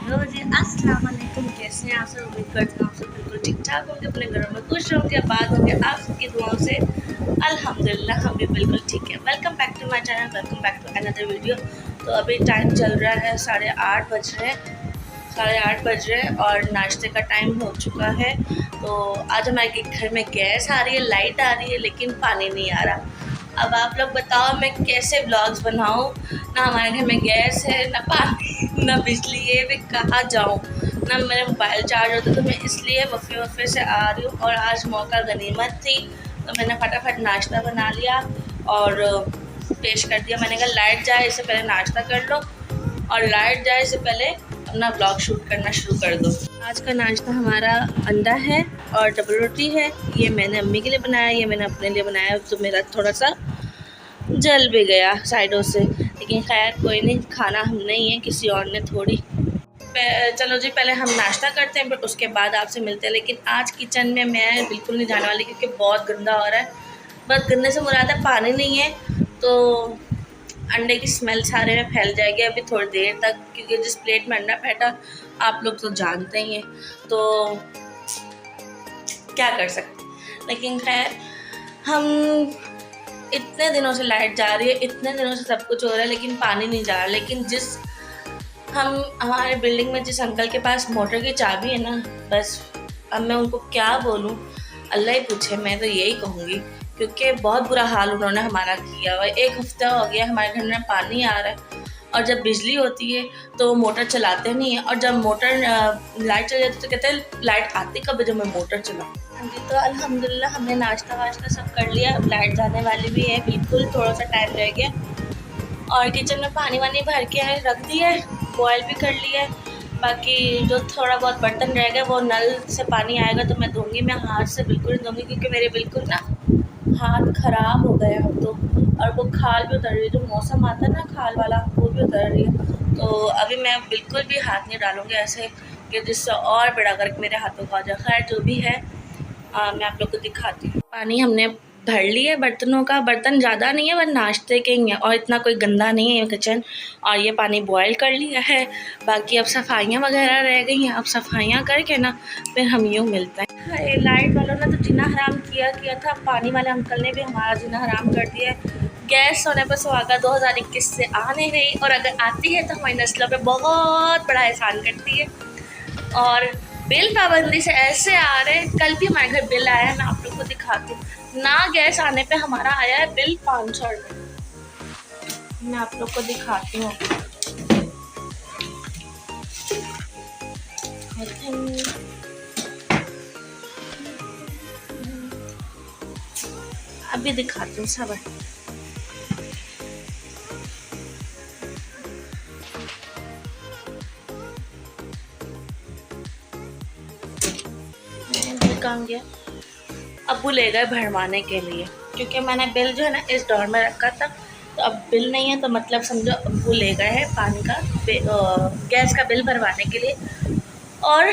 Hello जी, अस्सलाम वालेकुम। कैसे हैं आप सब? उम्मीद करती हूँ आप सब बिल्कुल ठीक ठाक होंगे, अपने घरों में खुश होंगे, आबाद होंगे आप सबकी दुआओं से। अल्हम्दुलिल्लाह हम भी बिल्कुल ठीक है। Welcome back to my channel, welcome back to another video. तो अभी टाइम चल रहा है 8:30 बज रहे हैं, 8:30 बज रहे हैं और नाश्ते का टाइम हो चुका है। तो आज हमारे घर में गैस आ रही है, लाइट आ रही है, लेकिन पानी नहीं आ रहा। अब आप लोग बताओ मैं कैसे ब्लॉग्स बनाऊं? ना हमारे घर में गैस है, ना पानी, ना बिजली है, मैं कहाँ जाऊं? ना मेरा मोबाइल चार्ज होता, तो मैं इसलिए वफ़े से आ रही हूँ। और आज मौका गनीमत थी, तो मैंने फटाफट नाश्ता बना लिया और पेश कर दिया। मैंने कहा लाइट जाए इससे पहले नाश्ता कर लो, और लाइट जाए इससे पहले अपना ब्लॉग शूट करना शुरू कर दो। आज का नाश्ता हमारा अंडा है और डबल रोटी है। ये मैंने अम्मी के लिए बनाया, ये मैंने अपने लिए बनाया। तो मेरा थोड़ा सा जल भी गया साइडों से, लेकिन खैर कोई नहीं, खाना हमने ही है, किसी और ने थोड़ी। चलो जी, पहले हम नाश्ता करते हैं, बट उसके बाद आपसे मिलते हैं। लेकिन आज किचन में मैं बिल्कुल नहीं जाने वाली, क्योंकि बहुत गंदा हो रहा है। बस गंदे से मुराद है पानी नहीं है, तो अंडे की स्मेल सारे में फैल जाएगी अभी थोड़ी देर तक, क्योंकि जिस प्लेट में अंडा बैठा आप लोग तो जानते ही हैं, तो क्या कर सकते। लेकिन खैर, हम इतने दिनों से लाइट जा रही है, इतने दिनों से सब कुछ हो रहा है, लेकिन पानी नहीं जा रहा। लेकिन हमारे बिल्डिंग में जिस अंकल के पास मोटर की चाबी है ना, बस अब मैं उनको क्या बोलूँ, अल्लाह ही पूछे। मैं तो यही कहूँगी, क्योंकि बहुत बुरा हाल उन्होंने हमारा किया हुआ है। 1 हफ्ता हो गया हमारे घर में पानी आ रहा है, और जब बिजली होती है तो मोटर चलाते नहीं है, और जब मोटर लाइट चल जाती है तो कहते हैं लाइट आती कब है, जब मैं मोटर चलाऊँ। हाँ जी, तो अल्हम्दुलिल्लाह हमने नाश्ता वाश्ता सब कर लिया। अब लाइट जाने वाली भी है, बिल्कुल थोड़ा सा टाइम रह गया। और किचन में पानी वानी भर के रख दिया है, बॉयल भी कर लिया है। बाकी जो थोड़ा बहुत बर्तन रह गए वो नल से पानी आएगा तो मैं धोंगी। मैं हाथ से बिल्कुल नहीं धोंगी, क्योंकि मेरे बिल्कुल ना हाथ ख़राब हो गए अब तो, और वो खाल भी उतर रही है। जो मौसम आता है ना खाल वाला, वो भी उतर रही है। तो अभी मैं बिल्कुल भी हाथ नहीं डालूँगी ऐसे कि जिससे और बड़ा गर्क मेरे हाथों का आ जाए। खैर जो भी है, मैं आप लोग को दिखाती हूँ। पानी हमने भर लिया बर्तनों का, बर्तन ज़्यादा नहीं है, बस नाश्ते के ही हैं, और इतना कोई गंदा नहीं है ये किचन। और ये पानी बॉयल कर लिया है। बाकी अब सफाइयाँ वगैरह रह गई हैं, अब सफाइयाँ करके ना फिर हम यूँ मिलते हैं। हाँ, लाइट वालों ने तो जीना हराम किया था, पानी वाले अंकल ने भी हमारा जीना हराम कर दिया है। गैस होने पर सुहागा 2021 से आ नहीं रही, और अगर आती है तो हमारी नस्लों पर बहुत बड़ा एहसान करती है। और बिल पाबंदी से ऐसे आ रहे हैं, कल भी हमारे घर बिल आया है, मैं आप लोग को दिखाती हूँ ना। गैस आने पे हमारा आया है बिल 500 रुपये। मैं आप लोग को दिखाती हूँ, अभी दिखाती हूँ सब। कहाँ गया? अब्बू ले गए भरवाने के लिए, क्योंकि मैंने बिल जो है ना इस डोर में रखा था, तो अब बिल नहीं है, तो मतलब समझो अब्बू ले गए हैं पानी का गैस का बिल भरवाने के लिए। और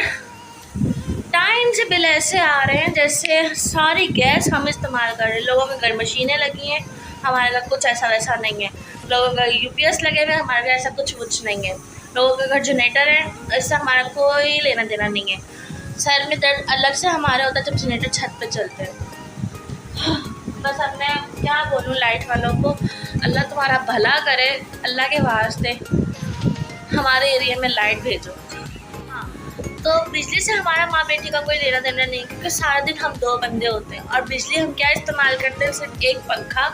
टाइम से बिल ऐसे आ रहे हैं जैसे सारी गैस हम इस्तेमाल कर रहे हैं। लोगों के घर मशीनें लगी हैं, हमारे घर कुछ ऐसा वैसा नहीं है। लोगों का UPS लगे हुए हैं, हमारे घर ऐसा कुछ नहीं है। लोगों के घर जनरेटर है, इससे हमारा कोई लेना देना नहीं है। सर में दर्द अलग से हमारा होता है जब जनरेटर छत पे चलते हैं। बस अब मैं क्या बोलूँ लाइट वालों को, अल्लाह तुम्हारा भला करे, अल्लाह के वास्ते हमारे एरिया में लाइट भेजो। हाँ, तो बिजली से हमारा माँ बेटी का कोई लेना देना नहीं, क्योंकि सारा दिन हम 2 बंदे होते हैं, और बिजली हम क्या इस्तेमाल करते हैं, सिर्फ एक पंखा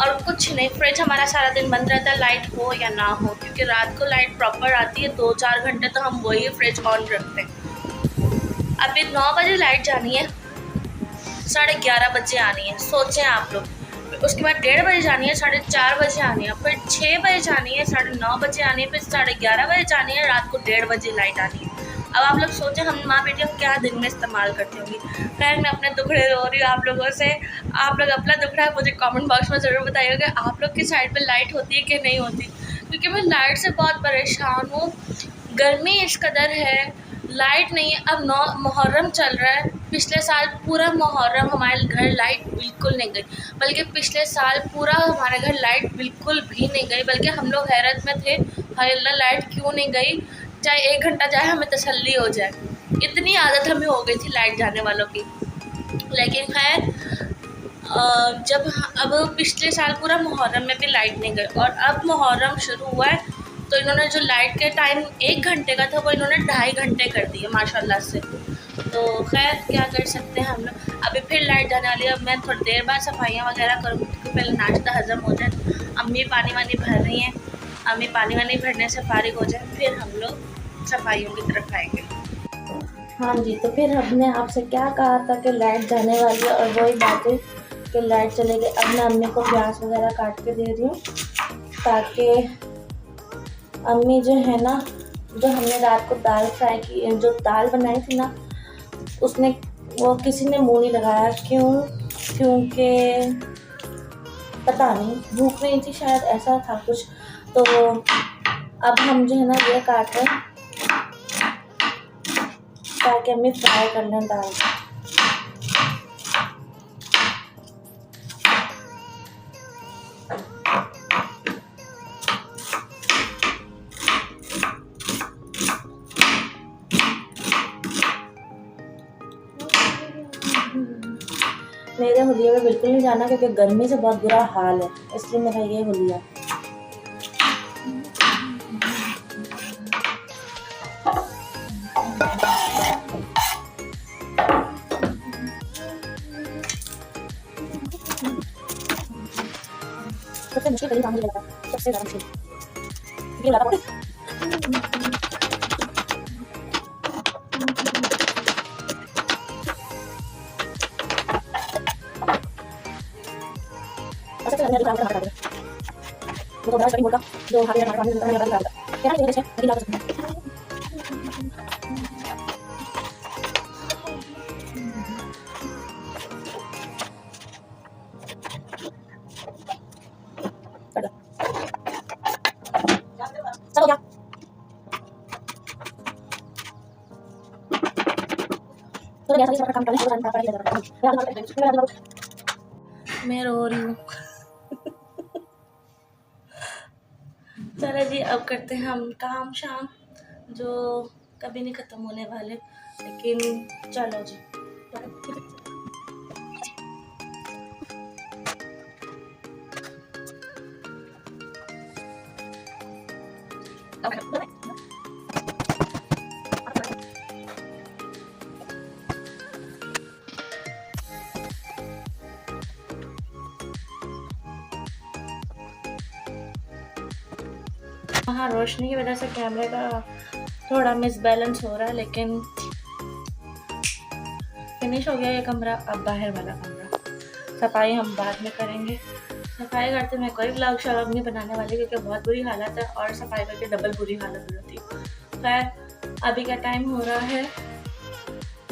और कुछ नहीं। फ्रिज हमारा सारा दिन बंद रहता है, लाइट हो या ना हो, क्योंकि रात को लाइट प्रॉपर आती है 2-4 घंटे, तो हम वही फ्रिज ऑन रखते हैं। अभी 9 बजे लाइट जानी है, 11:30 बजे आनी है, सोचें आप लोग। उसके बाद 1:30 बजे जानी है, 4:30 बजे आनी है, फिर 6 बजे जानी है, 9:30 बजे आनी है, फिर 11:30 बजे जानी है, रात को 1:30 बजे लाइट आनी है। अब आप लोग सोचें हम माँ बेटी हम क्या दिन में इस्तेमाल करती होंगी। खैर मैं अपने दुखड़े रो रही हूँ आप लोगों से। आप लोग अपना दुखड़ा मुझे कमेंट बॉक्स में ज़रूर बताइएगा, आप लोग की साइड पर लाइट होती है कि नहीं होती, क्योंकि मैं लाइट से बहुत परेशान हूँ। गर्मी इस कदर है, लाइट नहीं है। अब मुहर्रम चल रहा है, पिछले साल पूरा मुहर्रम हमारे घर लाइट बिल्कुल नहीं गई, बल्कि पिछले साल पूरा हमारे घर लाइट बिल्कुल भी नहीं गई, बल्कि हम लोग हैरत में थे, हाय अल्लाह लाइट क्यों नहीं गई। चाहे 1 घंटा जाए हमें तसल्ली हो जाए। इतनी आदत हमें हो गई थी लाइट जाने वालों की। लेकिन खैर जब अब पिछले साल पूरा मुहर्रम में भी लाइट नहीं गई और अब मुहर्रम शुरू हुआ है तो इन्होंने जो लाइट के टाइम 1 घंटे का था वो इन्होंने 2.5 घंटे कर दिए माशाल्लाह से। तो खैर क्या कर सकते हैं हम लोग। अभी फिर लाइट जाने वाली है। अब मैं थोड़ी देर बाद सफाइयाँ वगैरह करूँगी क्योंकि पहले नाश्ता हज़म हो जाए। अम्मी पानी वानी भर रही हैं, अम्मी पानी वानी भरने से फारिग हो जाए फिर हम लोग सफाइयों की तरफ आएंगे। हाँ जी, तो फिर हमने आपसे क्या कहा था कि लाइट जाने वाली है और वही बात है कि लाइट चले गई। अब मैं अम्मी को प्याज वगैरह काट के दे रही हूँ ताकि अम्मी जो है ना, जो हमने रात को दाल फ्राई की, जो दाल बनाई थी ना, उसने वो किसी ने मुँह नहीं लगाया। क्यों? क्योंकि पता नहीं, भूख नहीं थी शायद, ऐसा था कुछ। तो अब हम जो है ना ये काट रहे हैं ताकि अम्मी फ्राई कर लें दाल। मेरे हुलिये में बिल्कुल नहीं जाना क्योंकि गर्मी से बहुत बुरा हाल है, इसलिए मेरा ये हुलिया। सबसे मुश्किल करीब काम मुझे लगता है, सबसे ज़्यादा मुश्किल ये लगा। सबसे ज़्यादा काम करना पड़ता है वो तो बड़ा करीब मुल्का जो हाथ में हमारे पानी में लगा था क्या ये है लेकिन आप सकते हैं। सब हो गया। तो गैस वाली काम करने मैं रो रही हूँ। चलो जी, अब करते हैं हम काम शाम जो कभी नहीं ख़त्म होने वाले, लेकिन चलो जी। हाँ, रोशनी की वजह से कैमरे का थोड़ा मिसबैलेंस हो रहा है, लेकिन फिनिश हो गया ये कमरा। अब बाहर वाला कमरा सफाई हम बाद में करेंगे। सफाई करते मैं कोई व्लॉग शॉग नहीं बनाने वाली क्योंकि बहुत बुरी हालत है और सफाई करके डबल बुरी हालत हो जाती है। खैर अभी का टाइम हो रहा है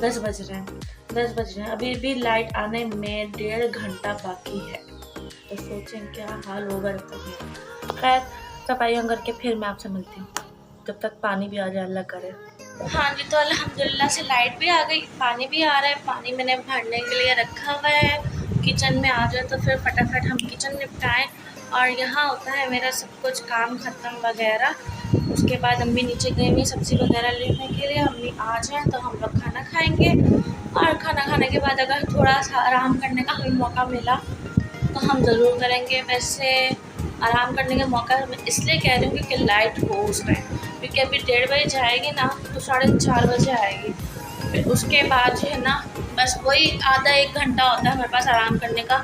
10 बज रहे हैं, 10 बज रहे हैं। अभी भी लाइट आने में 1.5 घंटा बाकी है, तो सोचें क्या हाल होगा जब तक। खैर सफाइयाँ करके फिर मैं आपसे मिलती हूँ, जब तक पानी भी आ जाए अल्लाह करे। हाँ जी, तो अल्हम्दुलिल्लाह से लाइट भी आ गई, पानी भी आ रहा है। पानी मैंने भरने के लिए रखा हुआ है। किचन में आ जाए तो फिर फटाफट हम किचन निपटाएं। और यहाँ होता है मेरा सब कुछ काम ख़त्म वगैरह। उसके बाद अम्मी नीचे गई हुई सब्ज़ी वगैरह लेने के लिए। अम्मी आ जाएँ तो हम लोग खाना खाएँगे और खाना खाने के बाद अगर थोड़ा सा आराम करने का हमें मौका मिला तो हम ज़रूर करेंगे। वैसे आराम करने का मौका मैं इसलिए कह रही हूँ क्योंकि लाइट हो उस टाइम, क्योंकि अभी 1:30 बजे जाएगी ना तो 4:30 बजे आएगी। फिर उसके बाद जो है ना बस वही आधा 1 घंटा होता है हमारे पास आराम करने का,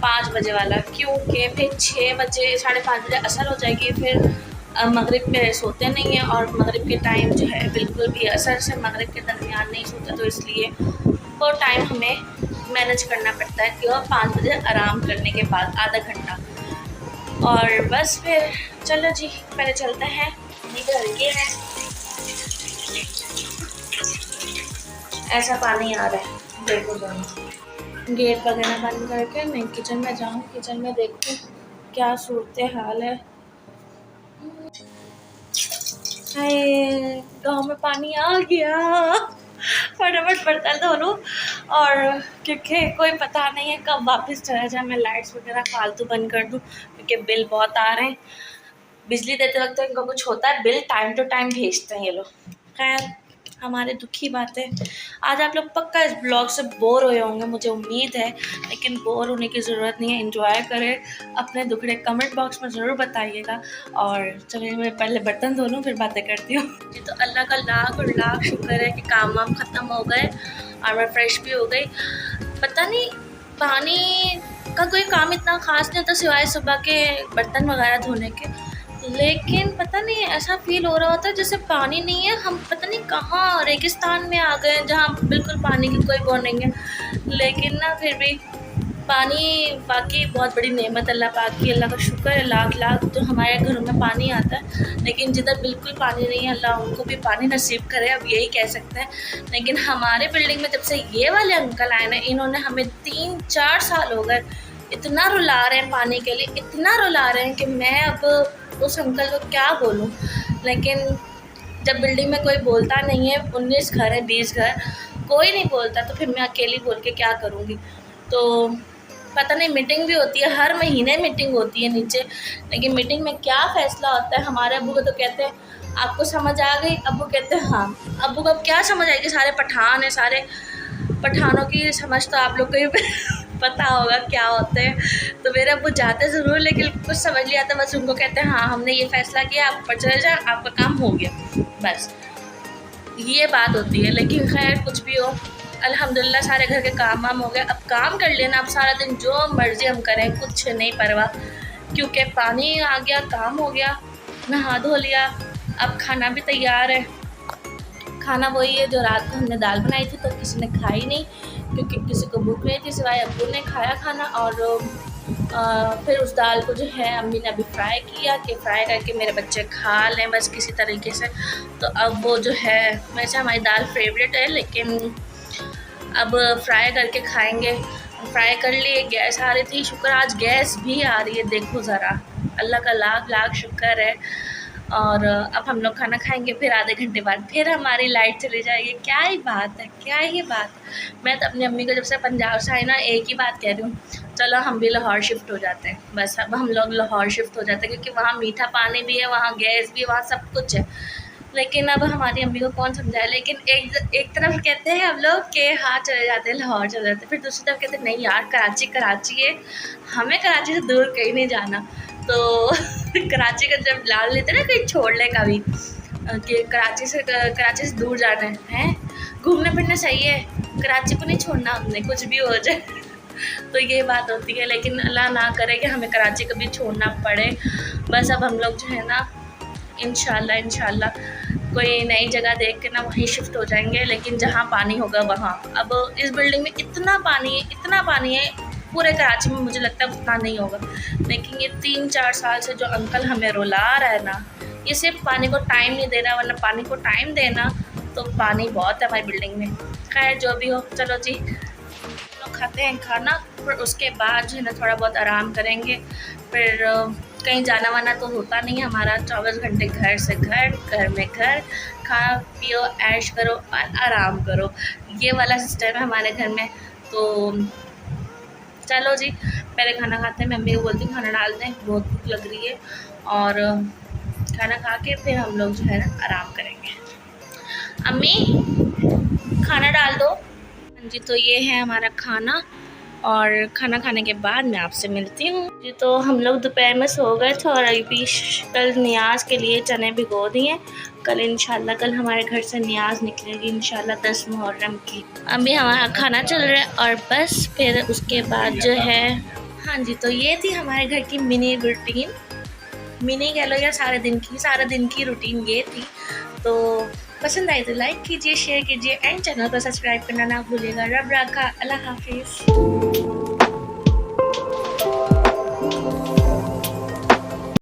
5 बजे वाला। क्योंकि फिर 6 बजे 5:30 बजे असर हो जाएगी। फिर मगरिब पे सोते नहीं हैं और मगरिब के टाइम जो है बिल्कुल भी असर से मगरिब के दरमियान नहीं सोते, तो इसलिए वो टाइम हमें मैनेज करना पड़ता है कि वह 5 बजे आराम करने के बाद आधा घंटा। और बस फिर चलो जी, पहले चलते हैं। घर के हैं ऐसा पानी आ रहा है, देखो जाऊँ गेट वगैरह बंद करके मैं किचन में जाऊँ, किचन में देखूँ क्या सूरत हाल है। हाय, गाँव में पानी आ गया, फटाफट बर्तन धो लूँ। और क्योंकि कोई पता नहीं है कब वापस चला जाए, मैं लाइट्स वगैरह फालतू बंद कर दूँ क्योंकि बिल बहुत आ रहे हैं। बिजली देते वक्त तो इनको कुछ होता है, बिल टाइम टू टाइम भेजते हैं ये लोग। खैर हमारे दुख की बात है। आज आप लोग पक्का इस ब्लॉग से बोर हुए होंगे, मुझे उम्मीद है, लेकिन बोर होने की ज़रूरत नहीं है। एंजॉय करें, अपने दुखड़े कमेंट बॉक्स में ज़रूर बताइएगा। और चलिए मैं पहले बर्तन धो लूँ फिर बातें करती हूँ। जी तो अल्लाह का लाख और लाख शुक्र है कि काम वाम ख़त्म हो गए और मैं फ्रेश भी हो गई। पता नहीं पानी का कोई काम इतना ख़ास नहीं होता सिवाय सुबह के बर्तन वगैरह धोने के, लेकिन पता नहीं ऐसा फील हो रहा होता है जैसे पानी नहीं है, हम पता नहीं कहाँ रेगिस्तान में आ गए हैं जहाँ बिल्कुल पानी की कोई वो नहीं है। लेकिन ना फिर भी पानी बाकी बहुत बड़ी नेमत अल्लाह पाक की, अल्लाह का शुक्र है लाख लाख जो हमारे घरों में पानी आता है। लेकिन जिधर बिल्कुल पानी नहीं है अल्लाह उनको भी पानी नसीब करे, अब यही कह सकते हैं। लेकिन हमारे बिल्डिंग में जब से ये वाले अंकल आए ना, इन्होंने हमें 3-4 साल हो गए इतना रुला रहे हैं पानी के लिए, इतना रुला रहे हैं कि मैं अब उस अंकल को क्या बोलूं। लेकिन जब बिल्डिंग में कोई बोलता नहीं है, 19 घर है 20 घर, कोई नहीं बोलता, तो फिर मैं अकेली बोल के क्या करूँगी। तो पता नहीं मीटिंग भी होती है, हर महीने मीटिंग होती है नीचे, लेकिन मीटिंग में क्या फ़ैसला होता है। हमारे अब्बू को तो कहते हैं आपको समझ आ गई, अब्बू कहते हैं हाँ। अब्बू को अब क्या समझ आएगी, सारे पठान हैं, सारे पठानों की समझ तो आप लोग को ही पता होगा क्या होते हैं। तो मेरे अब्बू जाते ज़रूर, लेकिन कुछ समझ नहीं आता, बस उनको कहते हैं हाँ हमने ये फ़ैसला किया, आप ऊपर चले जाए, आपका काम हो गया, बस ये बात होती है। लेकिन खैर कुछ भी हो, अल्हम्दुलिल्लाह सारे घर के काम वाम हो गए। अब काम कर लेना, अब सारा दिन जो मर्ज़ी हम करें, कुछ नहीं परवाह, क्योंकि पानी आ गया, काम हो गया, नहा धो लिया, अब खाना भी तैयार है। खाना वही है जो रात को हमने दाल बनाई थी, तो किसी ने खाई नहीं क्योंकि किसी को भूख नहीं थी, सिवाय अब्बू ने खाया खाना। और फिर उस दाल को जो है अम्मी ने अभी फ्राई किया कि फ्राई करके मेरे बच्चे खा लें बस किसी तरीके से। तो अब वो जो है, वैसे हमारी दाल फेवरेट है, लेकिन अब फ्राई करके खाएंगे। फ्राई कर लिए, गैस आ रही थी, शुक्र आज गैस भी आ रही है, देखो ज़रा अल्लाह का लाख लाख शुक्र है। और अब हम लोग खाना खाएंगे, फिर आधे घंटे बाद फिर हमारी लाइट चली जाएगी। क्या ही बात है, क्या ही बात। मैं तो अपनी अम्मी को जब से पंजाब से आई ना, एक ही बात कह रही हूँ, चलो हम भी लाहौर शिफ्ट हो जाते हैं। बस अब हम लोग लाहौर शिफ्ट हो जाते हैं, क्योंकि वहाँ मीठा पानी भी है, वहाँ गैस भी, वहाँ सब कुछ है। लेकिन अब हमारी अम्मी को कौन समझाए। लेकिन एक तरफ कहते हैं हम लोग कि हाँ चले जाते हैं, लाहौर चले जाते हैं, फिर दूसरी तरफ कहते हैं नहीं यार कराची कराची है, हमें कराची से दूर कहीं नहीं जाना। तो कराची का जब लाल लेते ना कहीं छोड़ने का भी, कि कराची से दूर जाना है, घूमने फिरने सही है, कराची को नहीं छोड़ना हमने, कुछ भी हो जाए। तो ये बात होती है। लेकिन अल्लाह ना करे कि हमें कराची कभी छोड़ना पड़े। बस अब हम लोग जो है ना इंशाल्लाह कोई नई जगह देख के ना वहीं शिफ्ट हो जाएंगे, लेकिन जहाँ पानी होगा वहाँ। अब इस बिल्डिंग में इतना पानी है, पूरे कराची में मुझे लगता है उतना नहीं होगा। लेकिन ये 3-4 साल से जो अंकल हमें रुला रहा है ना, ये सिर्फ पानी को टाइम नहीं दे रहा, वरना पानी को टाइम देना तो पानी बहुत है हमारी बिल्डिंग में। खैर जो भी हो, चलो जी लोग खाते हैं खाना, फिर उसके बाद जो है ना थोड़ा बहुत आराम करेंगे। फिर कहीं जाना वाना तो होता नहीं है हमारा, 24 घंटे घर से घर, घर में घर, खा पियो ऐश करो और आराम करो, ये वाला सिस्टम है हमारे घर में। तो चलो जी पहले खाना खाते हैं, मैं अम्मी को बोलती हूँ खाना डाल दें, बहुत भूख लग रही है। और खाना खा के फिर हम लोग जो है ना आराम करेंगे। अम्मी खाना डाल दो। हाँ जी, तो ये है हमारा खाना, और खाना खाने के बाद मैं आपसे मिलती हूँ जी। तो हम लोग दोपहर में सो गए थे, और अभी कल नियाज़ के लिए चने भिगो दिए। कल इंशाल्लाह, कल हमारे घर से नियाज़ निकलेगी इंशाल्लाह 10 मुहर्रम की। अभी हमारा खाना चल रहा है, और बस फिर उसके बाद जो है, हाँ जी, तो ये थी हमारे घर की मिनी रूटीन, मिनी कह लो या सारे दिन की रूटीन ये थी। तो पसंद आई तो लाइक कीजिए, शेयर कीजिए, एंड चैनल को सब्सक्राइब करना ना भूलिएगा। रब रखा, अल्लाह हाफिज़।